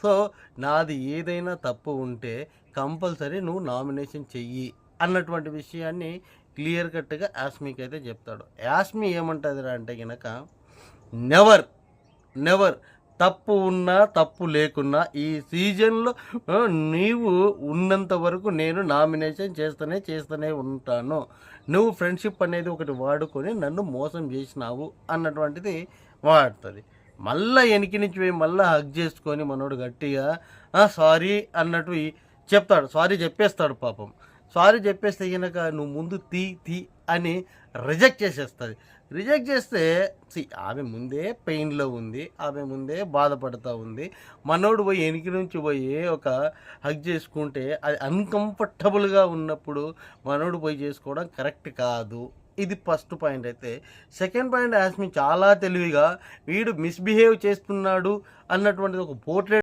So నాది ఏదైనా తప్పు ఉంటే కంపల్సరీ నువ్వు నామినేషన్ చెయ్యి అన్నటువంటి విషయాన్ని క్లియర్ కట్గా యాస్మికి అయితే చెప్తాడు. యాస్మి ఏమంటుందిరా అంటే కనుక నెవర్ నెవర్ తప్పు ఉన్నా తప్పు లేకున్నా ఈ సీజన్లో నీవు ఉన్నంత వరకు నేను నామినేషన్ చేస్తూనే ఉంటాను. నువ్వు ఫ్రెండ్షిప్ అనేది ఒకటి వాడుకొని నన్ను మోసం చేసినావు అన్నటువంటిది వాడుతుంది. మళ్ళీ వెనక నుంచి పోయి మళ్ళీ హగ్ చేసుకొని మనోడు గట్టిగా సారీ అన్నట్టు చెప్తాడు. సారీ చెప్పేస్తాడు పాపం. సారీ చెప్పేస్తే కనుక నువ్వు ముందు తీ అని రిజెక్ట్ చేసేస్తుంది. రిజెక్ట్ చేస్తే ఆమె ముందే పెయిన్లో ఉంది, ఆమె ముందే బాధపడుతూ ఉంది. మనోడు పోయి వెనక నుంచి పోయి ఒక హగ్ చేసుకుంటే అది అన్కంఫర్టబుల్గా ఉన్నప్పుడు మనోడు పోయి చేసుకోవడం కరెక్ట్ కాదు. ఇది ఫస్ట్ పాయింట్. అయితే సెకండ్ పాయింట్, యాస్మిన్ చాలా తెలివిగా వీడు మిస్బిహేవ్ చేస్తున్నాడు అన్నటువంటిది ఒక పోర్ట్రేట్